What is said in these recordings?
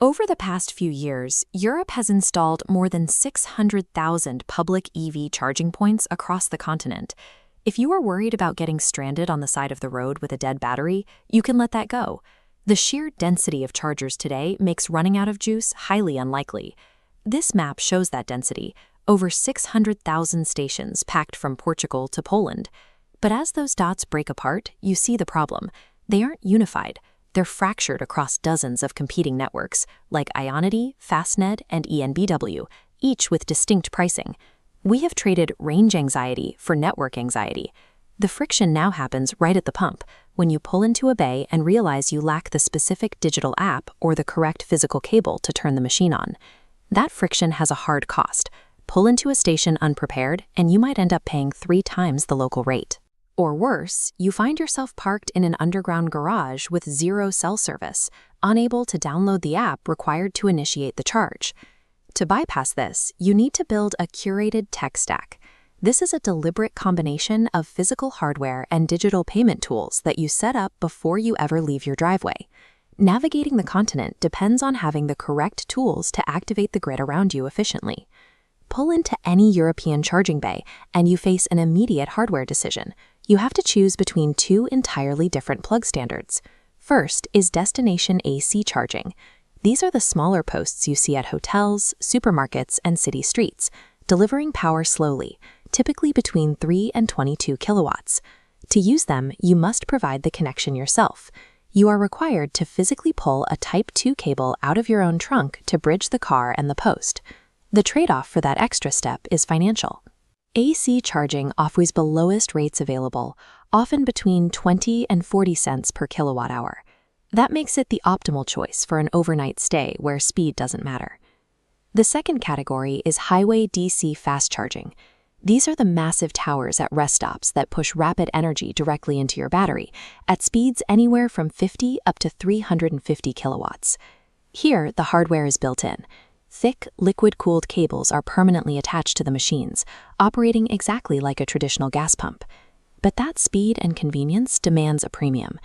Over the past few years, Europe has installed more than 600,000 public EV charging points across the continent. If you are worried about getting stranded on the side of the road with a dead battery, you can let that go. The sheer density of chargers today makes running out of juice highly unlikely. This map shows that density, over 600,000 stations packed from Portugal to Poland. But as those dots break apart, you see the problem. They aren't unified. They're fractured across dozens of competing networks, like Ionity, Fastnet, and ENBW, each with distinct pricing. We have traded range anxiety for network anxiety. The friction now happens right at the pump, when you pull into a bay and realize you lack the specific digital app or the correct physical cable to turn the machine on. That friction has a hard cost. Pull into a station unprepared, and you might end up paying 3 times the local rate. Or worse, you find yourself parked in an underground garage with zero cell service, unable to download the app required to initiate the charge. To bypass this, you need to build a curated tech stack. This is a deliberate combination of physical hardware and digital payment tools that you set up before you ever leave your driveway. Navigating the continent depends on having the correct tools to activate the grid around you efficiently. Pull into any European charging bay, and you face an immediate hardware decision. You have to choose between 2 entirely different plug standards. First is destination AC charging. These are the smaller posts you see at hotels, supermarkets, and city streets, delivering power slowly, typically between 3 and 22 kilowatts. To use them, you must provide the connection yourself. You are required to physically pull a Type 2 cable out of your own trunk to bridge the car and the post. The trade-off for that extra step is financial. AC charging offers the lowest rates available, often between 20 and 40 cents per kilowatt hour. That makes it the optimal choice for an overnight stay where speed doesn't matter. The second category is highway DC fast charging. These are the massive towers at rest stops that push rapid energy directly into your battery at speeds anywhere from 50 up to 350 kilowatts. Here, the hardware is built in. Thick, liquid-cooled cables are permanently attached to the machines, operating exactly like a traditional gas pump. But that speed and convenience demands a premium.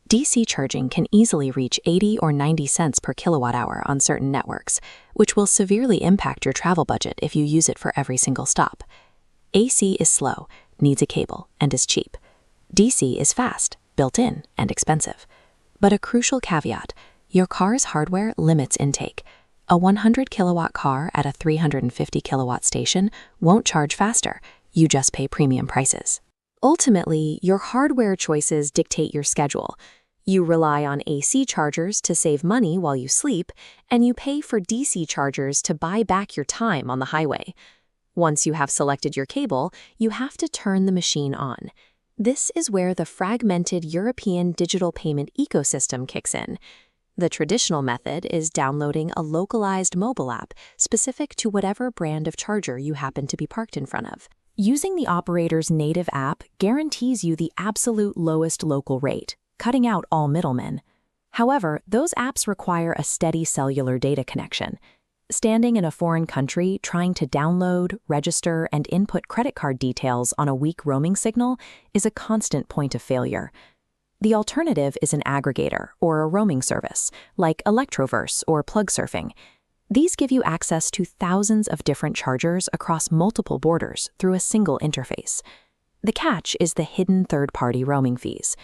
DC charging can easily reach 80 or 90 cents per kilowatt hour on certain networks, which will severely impact your travel budget if you use it for every single stop. AC is slow, needs a cable, and is cheap. DC is fast, built-in, and expensive. But a crucial caveat, your car's hardware limits intake. A 100 kilowatt car at a 350 kilowatt station won't charge faster, you just pay premium prices. Ultimately, your hardware choices dictate your schedule. You rely on AC chargers to save money while you sleep, and you pay for DC chargers to buy back your time on the highway. Once you have selected your cable, you have to turn the machine on. This is where the fragmented European digital payment ecosystem kicks in. The traditional method is downloading a localized mobile app specific to whatever brand of charger you happen to be parked in front of. Using the operator's native app guarantees you the absolute lowest local rate, cutting out all middlemen. However, those apps require a steady cellular data connection. Standing in a foreign country, trying to download, register, and input credit card details on a weak roaming signal is a constant point of failure. The alternative is an aggregator or a roaming service, like Electroverse or Plugsurfing. These give you access to thousands of different chargers across multiple borders through a single interface. The catch is the hidden third-party roaming fees.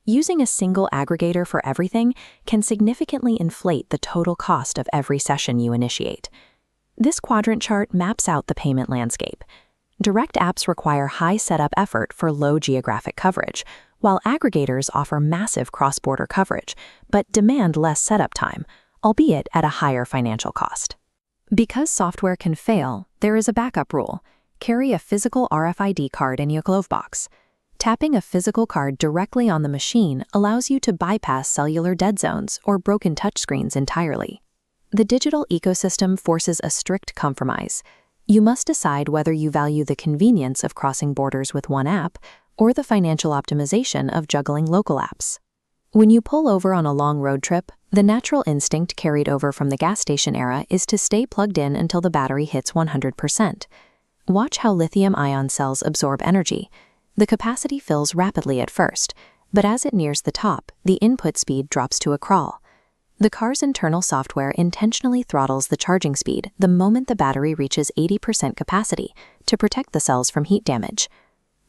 Using a single aggregator for everything can significantly inflate the total cost of every session you initiate. This quadrant chart maps out the payment landscape. Direct apps require high setup effort for low geographic coverage, while aggregators offer massive cross-border coverage, but demand less setup time, albeit at a higher financial cost. Because software can fail, there is a backup rule. Carry a physical RFID card in your glove box. Tapping a physical card directly on the machine allows you to bypass cellular dead zones or broken touchscreens entirely. The digital ecosystem forces a strict compromise. You must decide whether you value the convenience of crossing borders with one app or the financial optimization of juggling local apps. When you pull over on a long road trip, the natural instinct carried over from the gas station era is to stay plugged in until the battery hits 100%. Watch how lithium-ion cells absorb energy. The capacity fills rapidly at first, but as it nears the top, the input speed drops to a crawl. The car's internal software intentionally throttles the charging speed the moment the battery reaches 80% capacity to protect the cells from heat damage.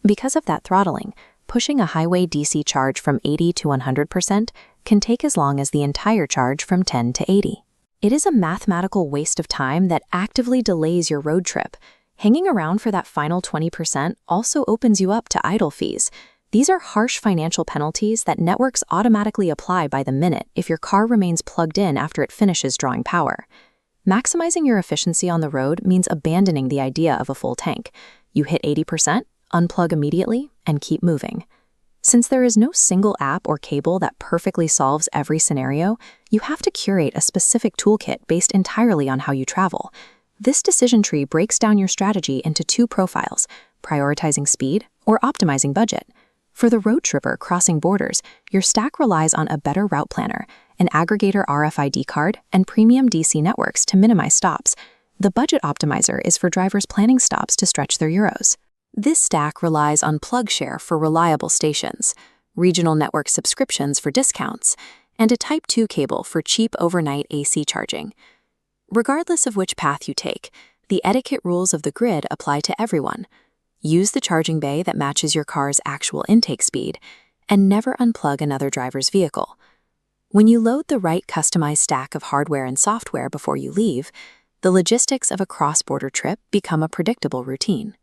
Because of that throttling, pushing a highway DC charge from 80 to 100% can take as long as the entire charge from 10 to 80. It is a mathematical waste of time that actively delays your road trip. Hanging around for that final 20% also opens you up to idle fees. These are harsh financial penalties that networks automatically apply by the minute if your car remains plugged in after it finishes drawing power. Maximizing your efficiency on the road means abandoning the idea of a full tank. You hit 80%, unplug immediately, and keep moving. Since there is no single app or cable that perfectly solves every scenario, you have to curate a specific toolkit based entirely on how you travel. This decision tree breaks down your strategy into two profiles: prioritizing speed or optimizing budget. For the road tripper crossing borders, your stack relies on a better route planner, an aggregator RFID card, and premium DC networks to minimize stops. The budget optimizer is for drivers planning stops to stretch their euros. This stack relies on PlugShare for reliable stations, regional network subscriptions for discounts, and a Type 2 cable for cheap overnight AC charging. Regardless of which path you take, the etiquette rules of the grid apply to everyone. Use the charging bay that matches your car's actual intake speed, and never unplug another driver's vehicle. When you load the right customized stack of hardware and software before you leave, the logistics of a cross-border trip become a predictable routine.